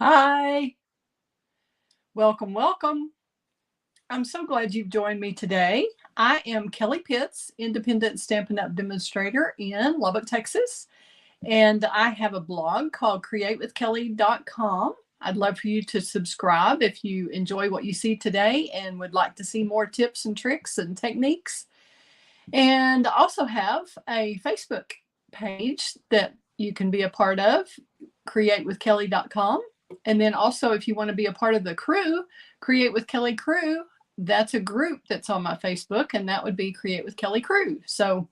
Hi, welcome, welcome. I'm so glad you've joined me today. I am Kelly Pitts, independent Stampin' Up! Demonstrator in Lubbock, Texas, and I have a blog called createwithkelly.com. I'd love for you to subscribe if you enjoy what you see today and would like to see more tips and tricks and techniques. And I also have a Facebook page that you can be a part of, createwithkelly.com. And then also, if you want to be a part of the crew, Create with Kelly Crew, that's a group that's on my Facebook, and that would be Create with Kelly Crew. So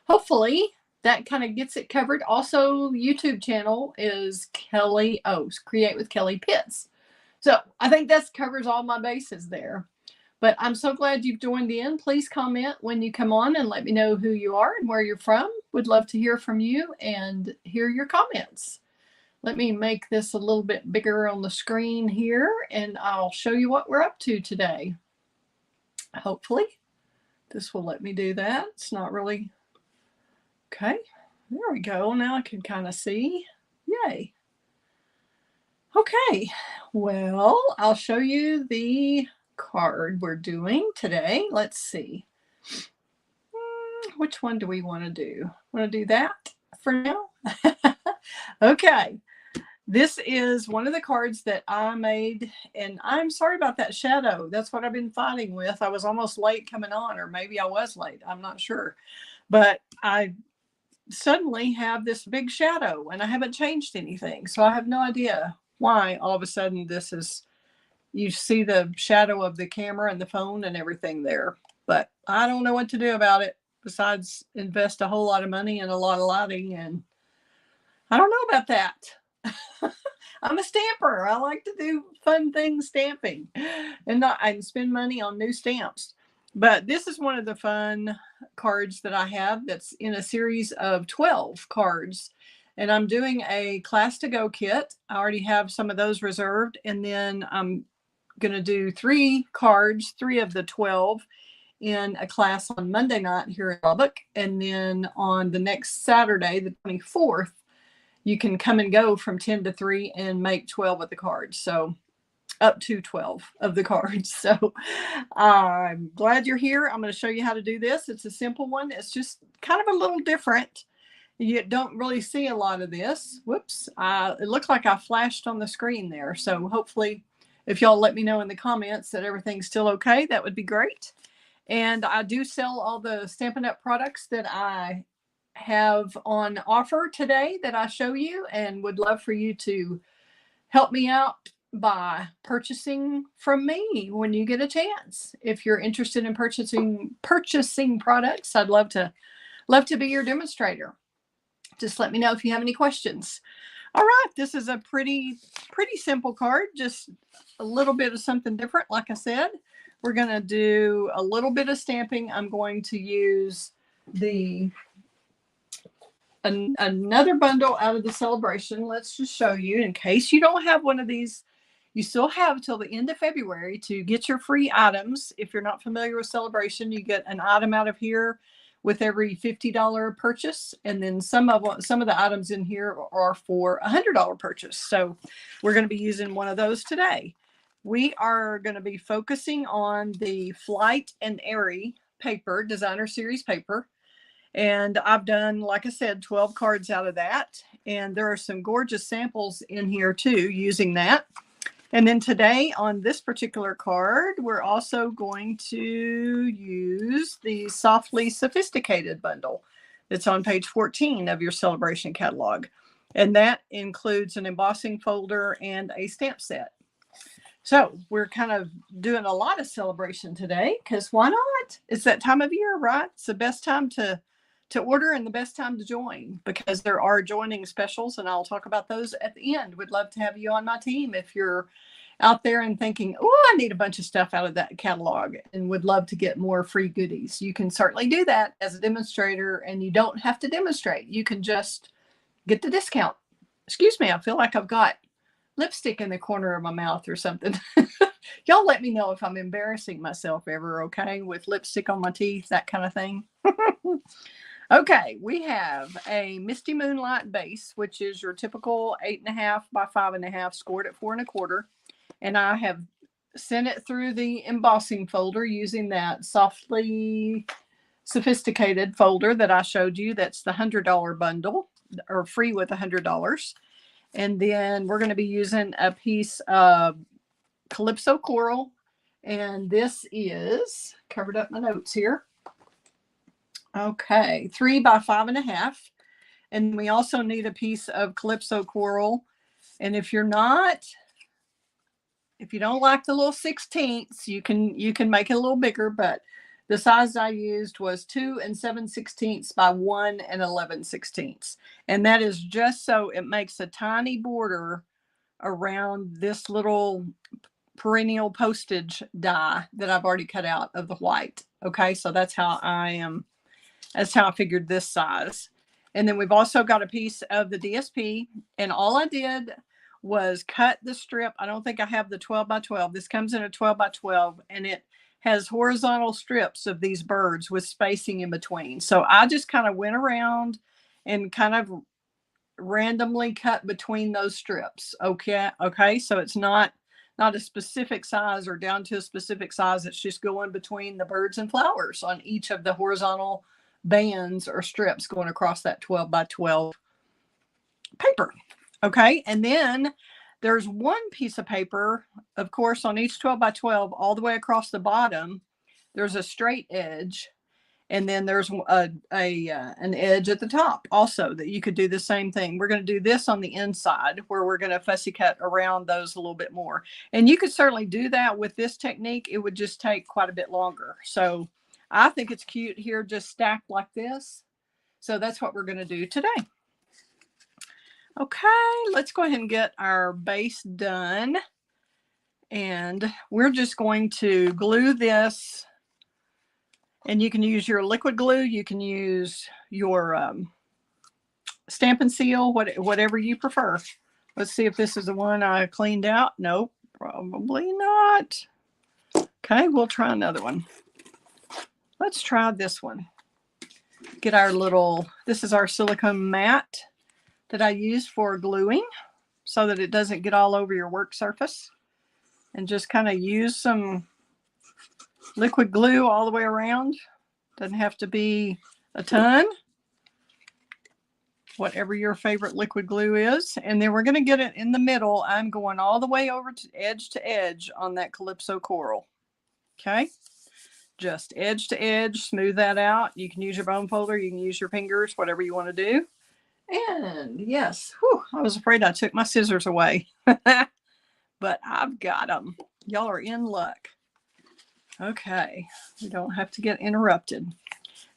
hopefully that kind of gets it covered. Also, YouTube channel is Create with Kelly Pitts. So I think that covers all my bases there. But I'm so glad you've joined in. Please comment when you come on and let me know who you are and where you're from. Would love to hear from you and hear your comments. Let me make this a little bit bigger on the screen here, and I'll show you what we're up to today. Hopefully this will let me do that. It's not really. Okay, there we go. Now I can kind of see. Yay. Okay, well, I'll show you the card we're doing today. Let's see. Which one do we want to do? Want to do that for now? Okay. This is one of the cards that I made, and I'm sorry about that shadow. That's what I've been fighting with. I was almost late coming on, or maybe I was late. I'm not sure. But I suddenly have this big shadow, and I haven't changed anything. So I have no idea why all of a sudden this is, you see the shadow of the camera and the phone and everything there. But I don't know what to do about it besides invest a whole lot of money and a lot of lighting, and I don't know about that. I'm a stamper. I like to do fun things stamping and spend money on new stamps. But this is one of the fun cards that I have that's in a series of 12 cards. And I'm doing a class to go kit. I already have some of those reserved. And then I'm going to do 3 cards, 3 of the 12 in a class on Monday night here in Lubbock. And then on the next Saturday, the 24th, you can come and go from 10 to 3 and make 12 of the cards. So up to 12 of the cards. So I'm glad you're here. I'm going to show you how to do this. It's a simple one. It's just kind of a little different. You don't really see a lot of this. Whoops. It looked like I flashed on the screen there. So hopefully if y'all let me know in the comments that everything's still okay, that would be great. And I do sell all the Stampin' Up! Products that I have on offer today that I show you, and would love for you to help me out by purchasing from me when you get a chance. If you're interested in purchasing products, I'd love to be your demonstrator. Just let me know if you have any questions. All right, this is a pretty simple card, just a little bit of something different. Like I said, we're going to do a little bit of stamping. I'm going to use another bundle out of the celebration. Let's just show you, in case you don't have one of these, you still have till the end of February to get your free items. If you're not familiar with celebration, you get an item out of here with every $50 purchase, and then some of the items in here are for a $100 purchase. So we're going to be using one of those today. We are going to be focusing on the Flight and Airy paper, designer series paper. And I've done, like I said, 12 cards out of that. And there are some gorgeous samples in here too using that. And then today on this particular card, we're also going to use the Softly Sophisticated bundle that's on page 14 of your celebration catalog. And that includes an embossing folder and a stamp set. So we're kind of doing a lot of celebration today, because why not? It's that time of year, right? It's the best time to order and the best time to join, because there are joining specials, and I'll talk about those at the end. Would love to have you on my team if you're out there and thinking, oh, I need a bunch of stuff out of that catalog and would love to get more free goodies. You can certainly do that as a demonstrator, and you don't have to demonstrate. You can just get the discount. Excuse me, I feel like I've got lipstick in the corner of my mouth or something. Y'all let me know if I'm embarrassing myself ever, okay, with lipstick on my teeth, that kind of thing. Okay, we have a Misty Moonlight base, which is your typical 8.5 by 5.5, scored at 4 1/4. And I have sent it through the embossing folder using that softly sophisticated folder that I showed you. That's the $100 bundle, or free with $100. And then we're going to be using a piece of Calypso Coral. And this is, covered up my notes here. Okay, 3 by 5.5. And we also need a piece of Calypso Coral. And if you don't like the little 16ths, you can make it a little bigger, but the size I used was 2 7/16 by 1 11/16. And that is just so it makes a tiny border around this little perennial postage die that I've already cut out of the white. Okay, so that's how I figured this size. And then we've also got a piece of the DSP, and all I did was cut the strip. I don't think I have the 12 by 12. This comes in a 12 by 12, and it has horizontal strips of these birds with spacing in between. So I just kind of went around and kind of randomly cut between those strips. Okay. So it's not a specific size or down to a specific size. It's just going between the birds and flowers on each of the horizontal bands or strips going across that 12 by 12 paper. Okay. And then there's one piece of paper, of course, on each 12 by 12, all the way across the bottom, there's a straight edge. And then there's an edge at the top also that you could do the same thing. We're going to do this on the inside where we're going to fussy cut around those a little bit more. And you could certainly do that with this technique. It would just take quite a bit longer. So I think it's cute here, just stacked like this. So that's what we're going to do today. Okay, let's go ahead and get our base done. And we're just going to glue this. And you can use your liquid glue. You can use your Stampin' Seal, whatever you prefer. Let's see if this is the one I cleaned out. Nope, probably not. Okay, we'll try another one. Let's try this one. Get our this is our silicone mat that I use for gluing so that it doesn't get all over your work surface. And just kind of use some liquid glue all the way around. Doesn't have to be a ton. Whatever your favorite liquid glue is. And then we're going to get it in the middle. I'm going all the way over to edge on that Calypso Coral. Okay. Just edge to edge, smooth that out. You can use your bone folder. You can use your fingers, whatever you want to do. And yes, I was afraid I took my scissors away. But I've got them. Y'all are in luck. Okay. We don't have to get interrupted.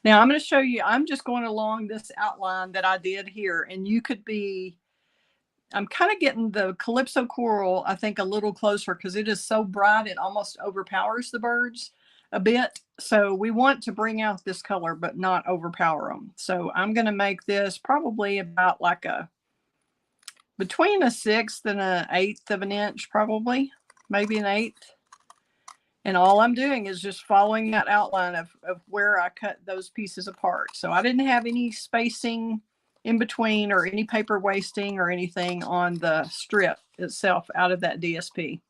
Now I'm going to show you, I'm just going along this outline that I did here, and you could be, I'm kind of getting the Calypso Coral, I think, a little closer because it is so bright it almost overpowers the birds a bit. So we want to bring out this color but not overpower them. So I'm going to make this probably about like between a 1/6 and an 1/8 of an inch, probably, maybe an 1/8. And all I'm doing is just following that outline of where I cut those pieces apart. So I didn't have any spacing in between or any paper wasting or anything on the strip itself out of that DSP.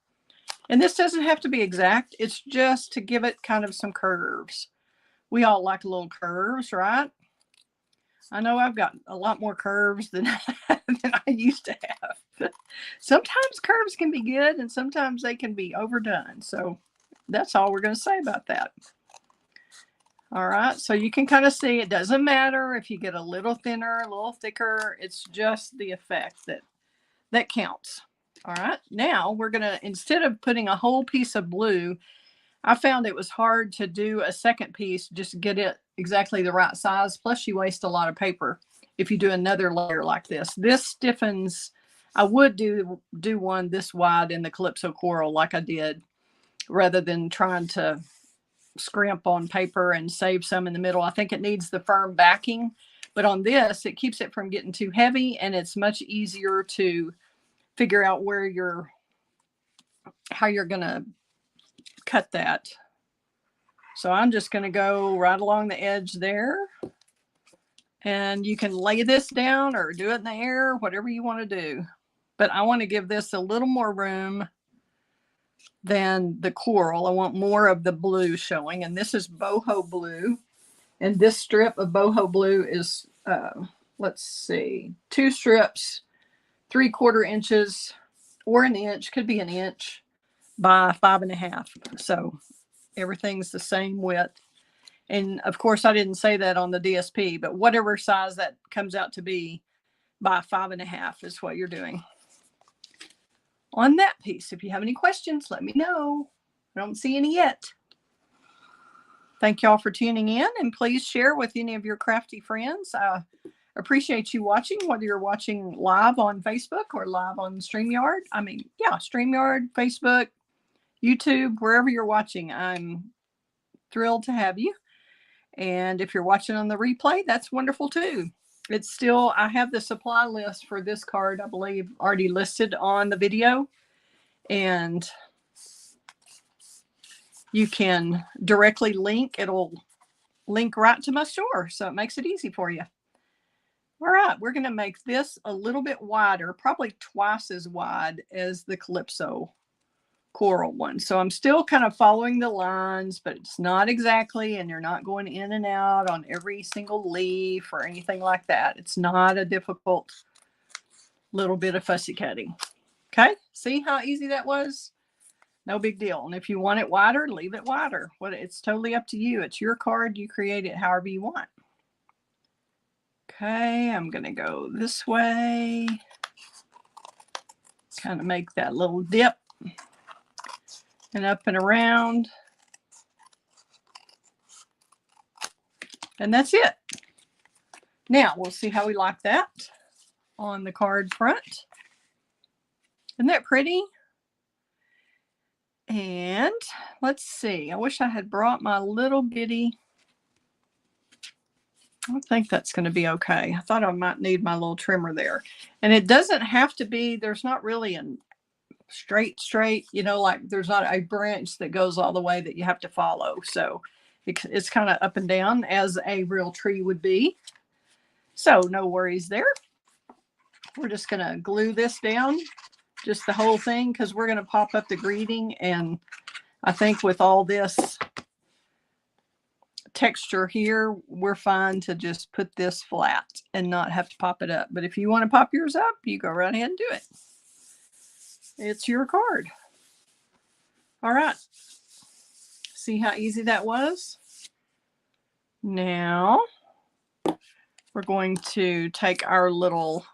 And this doesn't have to be exact. It's just to give it kind of some curves. We all like little curves, right? I know I've got a lot more curves than I used to have. Sometimes curves can be good and sometimes they can be overdone. So that's all we're going to say about that. All right, so you can kind of see it doesn't matter if you get a little thinner, a little thicker. It's just the effect that counts. All right, now we're going to, instead of putting a whole piece of blue, I found it was hard to do a second piece, just get it exactly the right size. Plus you waste a lot of paper if you do another layer like this. This stiffens. I would do one this wide in the Calypso Coral like I did, rather than trying to scrimp on paper and save some in the middle. I think it needs the firm backing, but on this, it keeps it from getting too heavy, and it's much easier to figure out how you're going to cut that. So I'm just going to go right along the edge there And you can lay this down or do it in the air, whatever you want to do. But I want to give this a little more room than the coral. I want more of the blue showing. And this is boho blue. And this strip of boho blue is, let's see, 2 strips, 3/4 inches or an inch, could be an inch by 5.5. So everything's the same width. And of course, I didn't say that on the DSP, but whatever size that comes out to be by 5.5 is what you're doing on that piece. If you have any questions, let me know. I don't see any yet. Thank y'all for tuning in, and please share with any of your crafty friends. I appreciate you watching, whether you're watching live on Facebook or live on StreamYard. StreamYard, Facebook, YouTube, wherever you're watching. I'm thrilled to have you. And if you're watching on the replay, that's wonderful too. It's still, I have the supply list for this card, I believe, already listed on the video. And you can directly link. It'll link right to my store. So it makes it easy for you. All right, we're going to make this a little bit wider, probably twice as wide as the Calypso coral one. So I'm still kind of following the lines, but it's not exactly, and you're not going in and out on every single leaf or anything like that. It's not a difficult little bit of fussy cutting. Okay, see how easy that was? No big deal. And if you want it wider, leave it wider. It's totally up to you. It's your card. You create it however you want. Okay, I'm going to go this way. Kind of make that little dip. And up and around. And that's it. Now we'll see how we like that on the card front. Isn't that pretty? And let's see. I wish I had brought my little bitty. I think that's going to be okay. I thought I might need my little trimmer there. And it doesn't have to be, there's not really a straight, you know, like there's not a branch that goes all the way that you have to follow. So it's kind of up and down as a real tree would be. So no worries there. We're just going to glue this down, just the whole thing, because we're going to pop up the greeting. And I think with all this texture here, we're fine to just put this flat and not have to pop it up. But if you want to pop yours up, you go right ahead and do it. It's your card. All right. See how easy that was? Now we're going to take our little,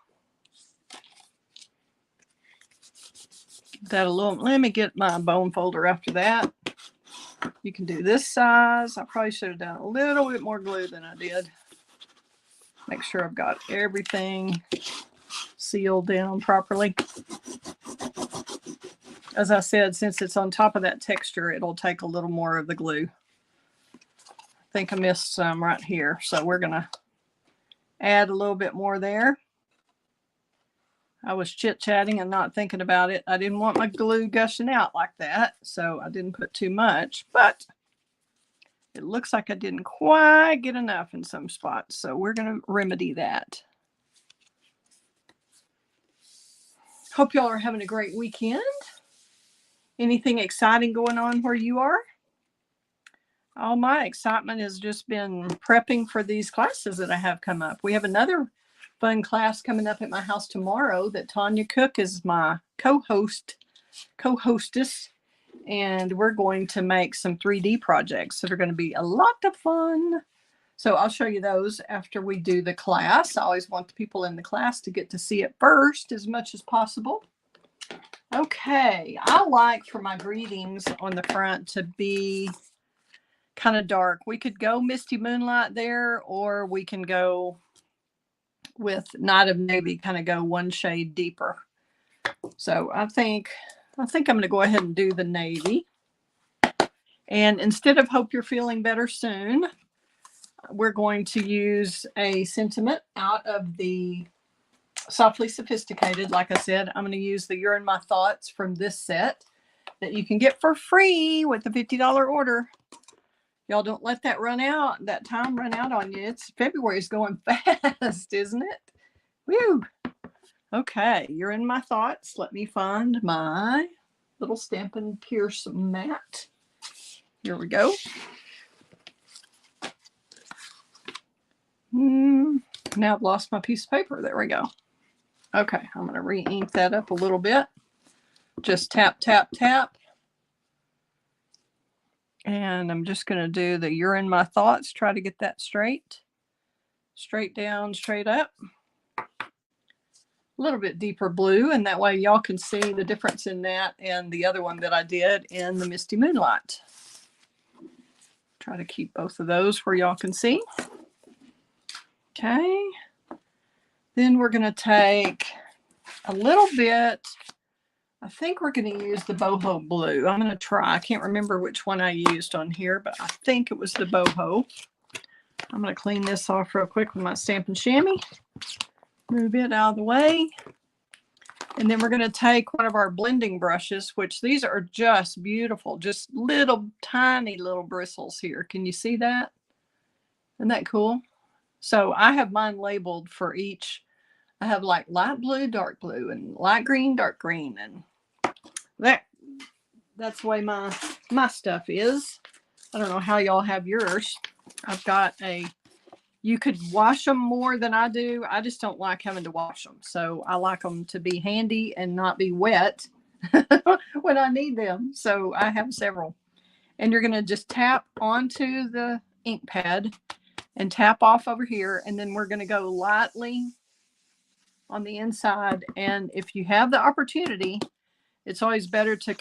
let me get my bone folder after that. You can do this size. I probably should have done a little bit more glue than I did. Make sure I've got everything sealed down properly. As I said, since it's on top of that texture, it'll take a little more of the glue. I think I missed some right here. So we're going to add a little bit more there. I was chit-chatting and not thinking about it. I didn't want my glue gushing out like that, so I didn't put too much. But it looks like I didn't quite get enough in some spots. So we're going to remedy that. Hope y'all are having a great weekend. Anything exciting going on where you are? All my excitement has just been prepping for these classes that I have come up. We have another fun class coming up at my house tomorrow that Tanya Cook is my co-hostess. And we're going to make some 3D projects that are going to be a lot of fun. So I'll show you those after we do the class. I always want the people in the class to get to see it first as much as possible. Okay, I like for my greetings on the front to be kind of dark. We could go Misty Moonlight there, or we can go with Night of Navy, kind of go one shade deeper. So I think I'm going to go ahead and do the navy. And instead of Hope You're Feeling Better Soon, we're going to use a sentiment out of the Softly Sophisticated. Like I said, I'm going to use the You're in My Thoughts from this set that you can get for free with the $50 order. Y'all don't let that run out, that time run out on you. February is going fast, isn't it? Woo! Okay, you're in my thoughts. Let me find my little Stampin' Pierce mat. Here we go. Now I've lost my piece of paper. There we go. Okay, I'm going to re-ink that up a little bit. Just tap, tap, tap. And I'm just going to do the You're in My Thoughts. Try to get that straight. Straight down, straight up. A little bit deeper blue, and that way y'all can see the difference in that and the other one that I did in the Misty Moonlight. Try to keep both of those where y'all can see. Okay. Then we're going to take a little bit. I think we're going to use the boho blue. I'm going to try. I can't remember which one I used on here, but I think it was the boho. I'm going to clean this off real quick with my Stampin' Chamois. Move it out of the way. And then we're going to take one of our blending brushes, which these are just beautiful. Just little tiny little bristles here. Can you see that? Isn't that cool? So I have mine labeled for each. I have like light blue, dark blue, and light green, dark green, and that's the way my stuff is. I don't know how y'all have yours. I've got you could wash them more than I do. I just don't like having to wash them. So I like them to be handy and not be wet when I need them. So I have several. And you're going to just tap onto the ink pad and tap off over here. And then we're going to go lightly on the inside. And if you have the opportunity, it's always better to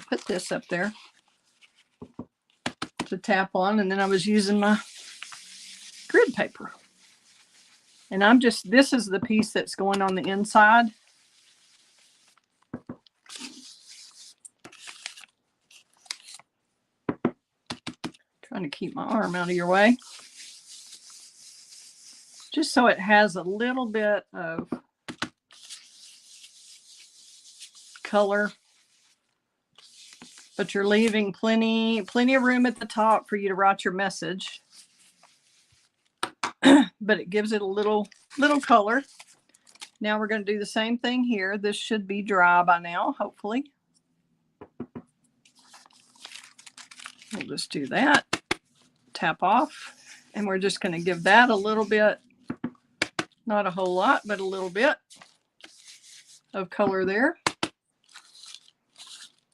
put this up there to tap on. And then I was using my grid paper. And this is the piece that's going on the inside. Trying to keep my arm out of your way. Just so it has a little bit of color, but you're leaving plenty of room at the top for you to write your message. But it gives it a little color. Now we're going to do the same thing here. This should be dry by now, hopefully. We'll just do that. Tap off. And we're just going to give that a little bit, not a whole lot, but a little bit of color there.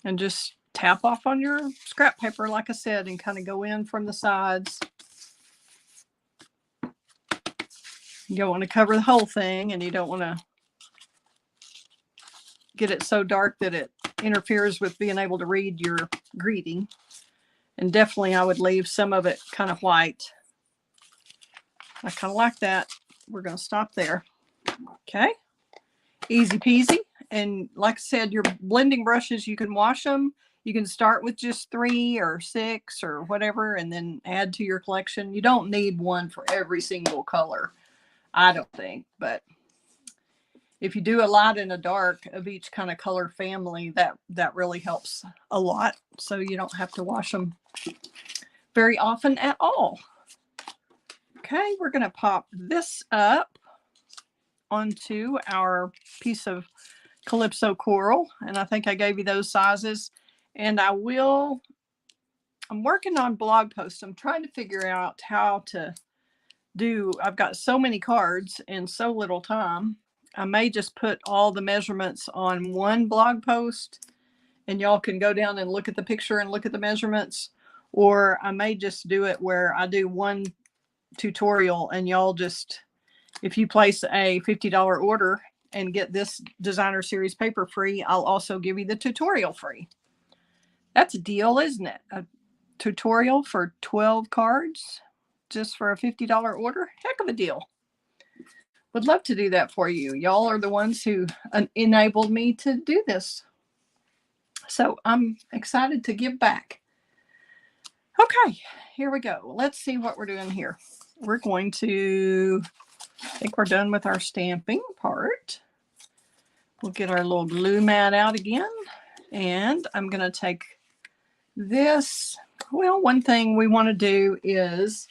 And just tap off on your scrap paper, like I said, and kind of go in from the sides. You don't want to cover the whole thing, and you don't want to get it so dark that it interferes with being able to read your greeting. And definitely I would leave some of it kind of white. I kind of like that. We're going to stop there. Okay. Easy peasy. And like I said, your blending brushes, you can wash them. You can start with just 3 or 6 or whatever, and then add to your collection. You don't need one for every single color, I don't think. But if you do a light and a dark of each kind of color family, that really helps a lot. So you don't have to wash them very often at all. Okay, we're going to pop this up onto our piece of Calypso coral, and I think I gave you those sizes. And I'm working on blog posts. I'm trying to figure out how to I've got so many cards and so little time. I may just put all the measurements on one blog post, and y'all can go down and look at the picture and look at the measurements. Or I may just do it where I do one tutorial, and y'all just, if you place a $50 order and get this designer series paper free, I'll also give you the tutorial free. That's a deal, isn't it? A tutorial for 12 cards just for a $50 order. Heck of a deal. Would love to do that for you. Y'all are the ones who enabled me to do this. So I'm excited to give back. Okay, here we go. Let's see what we're doing here. We're going to, I think we're done with our stamping part. We'll get our little glue mat out again. And I'm going to take this. Well, one thing we want to do is,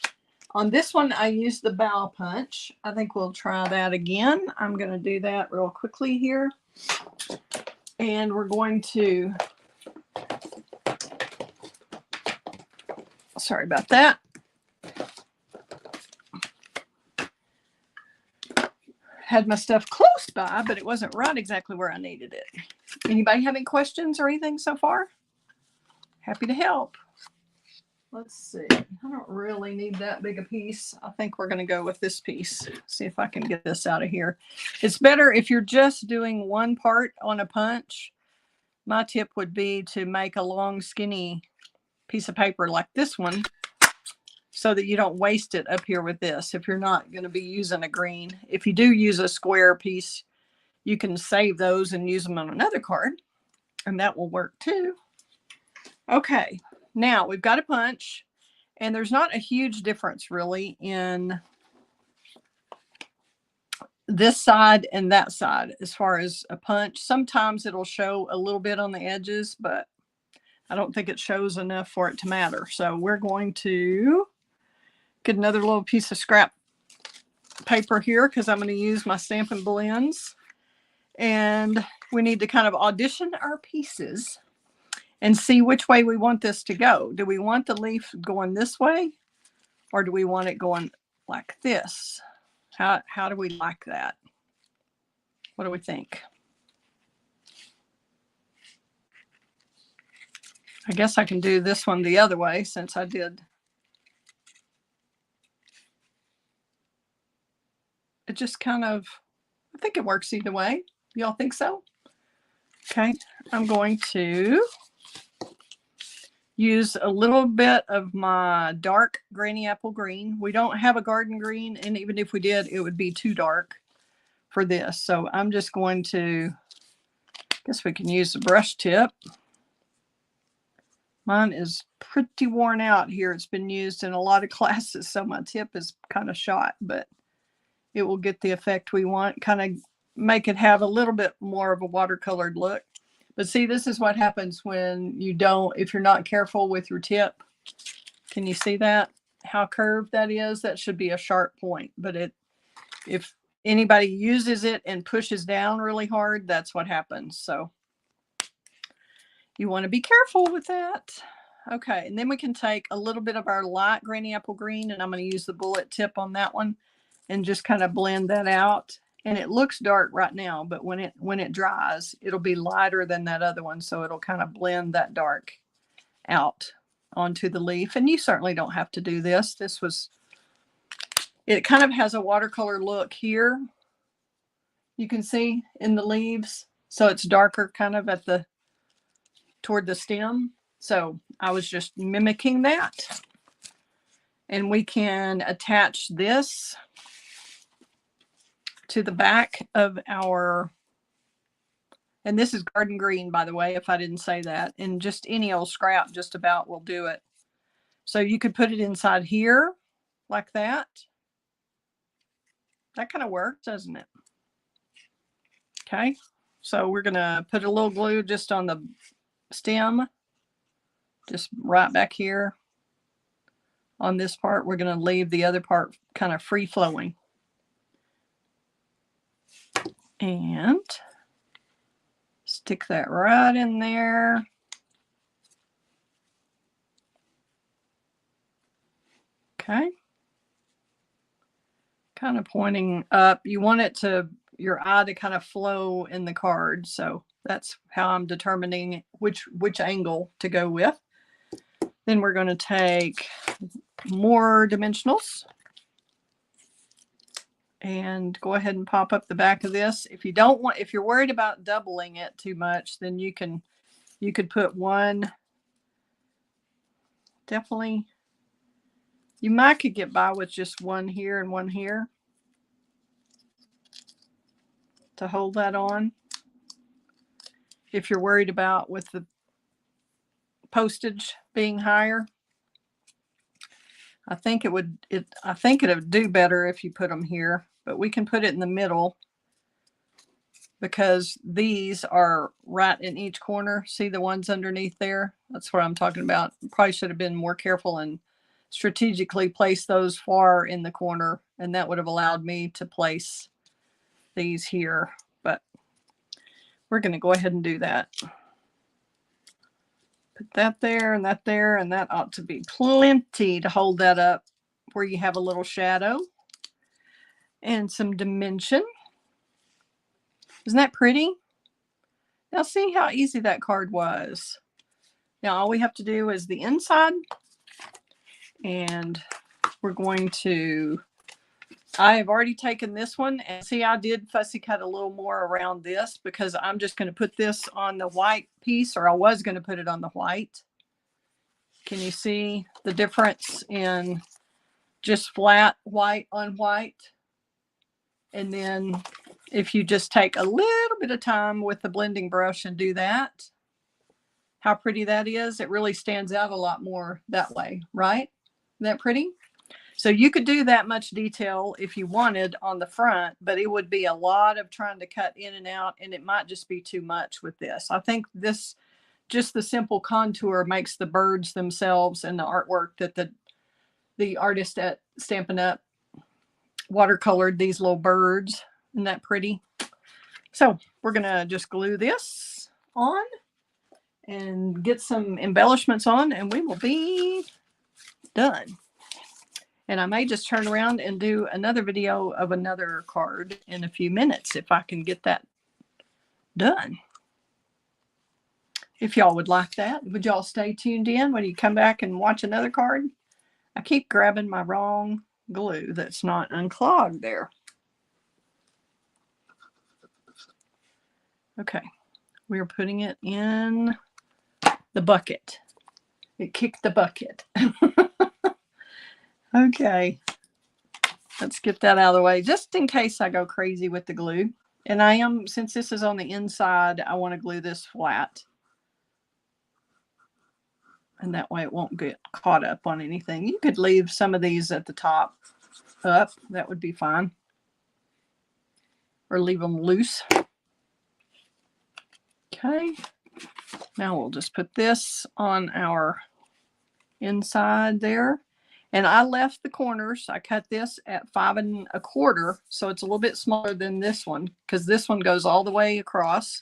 on this one, I used the bow punch. I think we'll try that again. I'm going to do that real quickly here. And we're going to, sorry about that. Had my stuff close by, but it wasn't right exactly where I needed it. Anybody have any questions or anything so far? Happy to help. Let's see. I don't really need that big a piece. I think we're going to go with this piece. See if I can get this out of here. It's better if you're just doing one part on a punch. My tip would be to make a long, skinny piece of paper like this one so that you don't waste it up here with this if you're not going to be using a green. If you do use a square piece, you can save those and use them on another card, and that will work too. Okay, now we've got a punch, and there's not a huge difference really in this side and that side as far as a punch. Sometimes it'll show a little bit on the edges, but I don't think it shows enough for it to matter. So we're going to get another little piece of scrap paper here because I'm going to use my Stampin' Blends. And we need to kind of audition our pieces and see which way we want this to go. Do we want the leaf going this way, or do we want it going like this? How do we like that? What do we think? I guess I can do this one the other way since I did. It just kind of, I think it works either way. Y'all think so? Okay, I'm going to use a little bit of my dark granny apple green. We don't have a garden green, and even if we did, it would be too dark for this. So I'm just going to, I guess we can use the brush tip. Mine is pretty worn out here. It's been used in a lot of classes, so my tip is kind of shot, but it will get the effect we want, kind of make it have a little bit more of a watercolored look. But see, this is what happens when you don't, if you're not careful with your tip. Can you see that? How curved that is? That should be a sharp point. But if anybody uses it and pushes down really hard, that's what happens. So you want to be careful with that. Okay, and then we can take a little bit of our light granny apple green, and I'm going to use the bullet tip on that one and just kind of blend that out. And it looks dark right now, but when it dries, it'll be lighter than that other one, so it'll kind of blend that dark out onto the leaf. And you certainly don't have to do this. It kind of has a watercolor look here. You can see in the leaves, so it's darker kind of toward the stem. So I was just mimicking that. And we can attach this to the back of our, and this is garden green, by the way, if I didn't say that, and just any old scrap just about will do it. So you could put it inside here like that. That kind of works, doesn't it? Okay, so we're gonna put a little glue just on the stem, just right back here on this part. We're gonna leave the other part kind of free flowing. And stick that right in there. Okay. Kind of pointing up. You want it to, your eye to kind of flow in the card. So that's how I'm determining which angle to go with. Then we're going to take more dimensionals and go ahead and pop up the back of this. If you don't want, if you're worried about doubling it too much, then you could put one. Definitely, you might could get by with just one here and one here to hold that on. If you're worried about with the postage being higher, I think it would do better if you put them here, but we can put it in the middle because these are right in each corner. See the ones underneath there? That's what I'm talking about. Probably should have been more careful and strategically place those far in the corner, and that would have allowed me to place these here, but we're going to go ahead and do that. Put that there and that there, and that ought to be plenty to hold that up where you have a little shadow and some dimension. Isn't that pretty? Now see how easy that card was. Now all we have to do is the inside, and we're going to, I have already taken this one, and see I did fussy cut a little more around this because I'm just going to put this on the white piece, or I was going to put it on the white. Can you see the difference in just flat white on white? And then if you just take a little bit of time with the blending brush and do that, how pretty that is. It really stands out a lot more that way, right? Isn't that pretty? So you could do that much detail if you wanted on the front, but it would be a lot of trying to cut in and out, and it might just be too much with this. I think this, just the simple contour makes the birds themselves and the artwork that the artist at Stampin' Up watercolored these little birds. Isn't that pretty? So we're going to just glue this on and get some embellishments on, and we will be done. And I may just turn around and do another video of another card in a few minutes if I can get that done. If y'all would like that, would y'all stay tuned in when you come back and watch another card? I keep grabbing my wrong glue that's not unclogged there. Okay, we're putting it in the bucket. It kicked the bucket. Okay, let's get that out of the way just in case I go crazy with the glue. And I am, since this is on the inside, I want to glue this flat. And that way it won't get caught up on anything. You could leave some of these at the top up. That would be fine. Or leave them loose. Okay. Now we'll just put this on our inside there. And I left the corners. I cut this at 5 1/4. So it's a little bit smaller than this one because this one goes all the way across.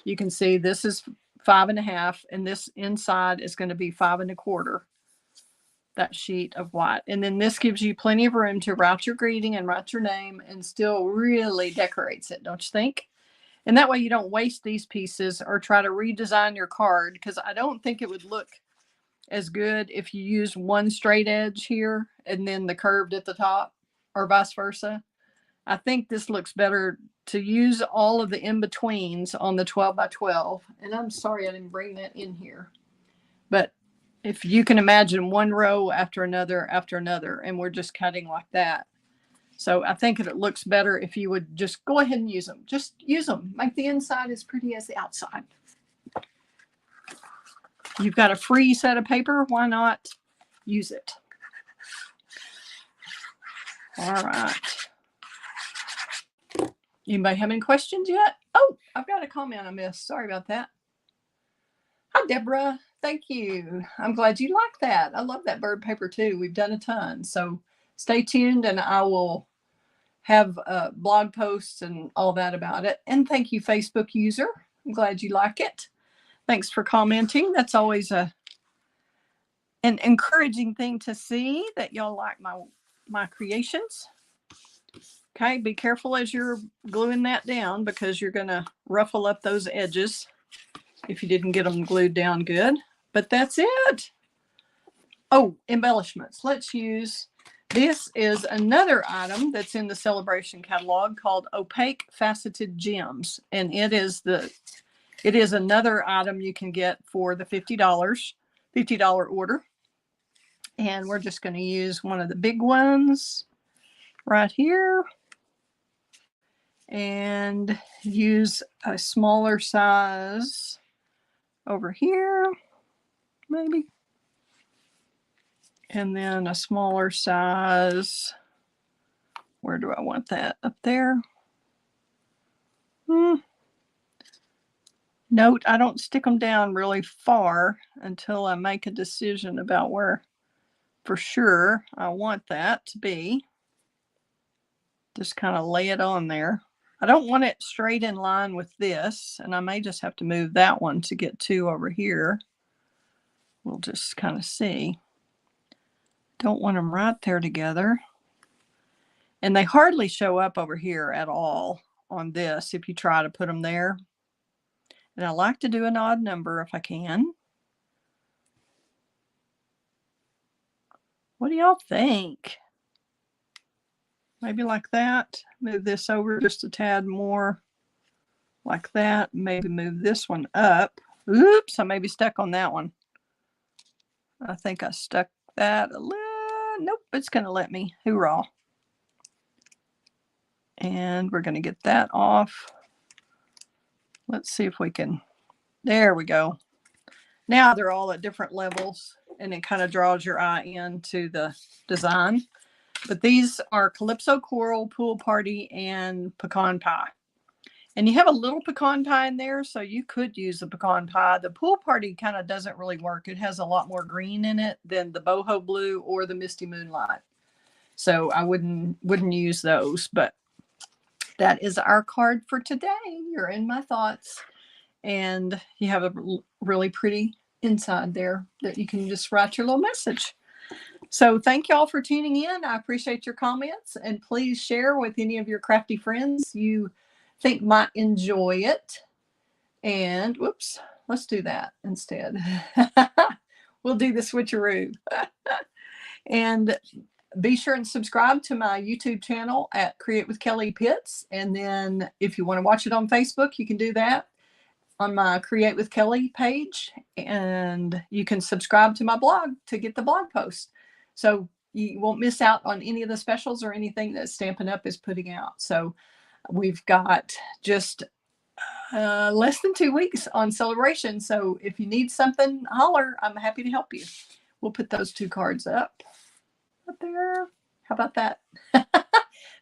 You can see this is 5 1/2, and this inside is going to be 5 1/4. That sheet of white. And then this gives you plenty of room to write your greeting and write your name, and still really decorates it, don't you think? And that way you don't waste these pieces or try to redesign your card, because I don't think it would look as good if you use one straight edge here and then the curved at the top, or vice versa. I think this looks better to use all of the in-betweens on the 12 by 12. And I'm sorry I didn't bring that in here. But if you can imagine one row after another, and we're just cutting like that. So I think it looks better if you would just go ahead and use them. Just use them. Make the inside as pretty as the outside. You've got a free set of paper. Why not use it? All right. Anybody have any questions yet? Oh, I've got a comment I missed. Sorry about that. Hi, Deborah. Thank you. I'm glad you like that. I love that bird paper too. We've done a ton. So stay tuned, and I will have blog posts and all that about it. And thank you, Facebook user. I'm glad you like it. Thanks for commenting. That's always an encouraging thing to see that y'all like my creations. Okay, be careful as you're gluing that down, because you're going to ruffle up those edges if you didn't get them glued down good. But that's it. Oh, embellishments. Let's use, this is another item that's in the Celebration catalog called Opaque Faceted Gems. And it is another item you can get for the $50 order. And we're just going to use one of the big ones right here, and use a smaller size over here, maybe. And then a smaller size, where do I want that? Up there. Note, I don't stick them down really far until I make a decision about where for sure I want that to be. Just kind of lay it on there. I don't want it straight in line with this, and I may just have to move that one to get two over here. We'll just kind of see. Don't want them right there together. And they hardly show up over here at all on this if you try to put them there. And I like to do an odd number if I can. What do y'all think? Maybe like that. Move this over just a tad more like that. Maybe move this one up. Oops, I may be stuck on that one. I think I stuck that a little. Nope, it's going to let me. Hoorah. And we're going to get that off. Let's see if we can. There we go. Now they're all at different levels, and it kind of draws your eye into the design. But these are Calypso Coral, Pool Party, and Pecan Pie. And you have a little pecan pie in there, so you could use the pecan pie. The Pool Party kind of doesn't really work. It has a lot more green in it than the Boho Blue or the Misty Moonlight. So I wouldn't use those, but that is our card for today. You're in my thoughts. And you have a really pretty inside there that you can just write your little message. So thank y'all for tuning in. I appreciate your comments, and please share with any of your crafty friends you think might enjoy it. And whoops, let's do that instead. We'll do the switcheroo. And be sure and subscribe to my YouTube channel at Create with Kelly Pitts. And then if you want to watch it on Facebook, you can do that on my Create with Kelly page. And you can subscribe to my blog to get the blog post. So you won't miss out on any of the specials or anything that Stampin' Up! Is putting out. So we've got just less than 2 weeks on celebration. So if you need something, holler. I'm happy to help you. We'll put those two cards up there. How about that?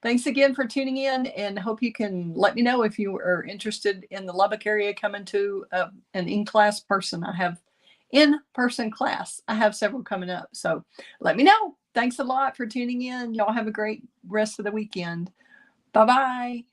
Thanks again for tuning in, and hope you can let me know if you are interested in the Lubbock area coming to an in-class person. I have in-person class. I have several coming up. So let me know. Thanks a lot for tuning in. Y'all have a great rest of the weekend. Bye-bye.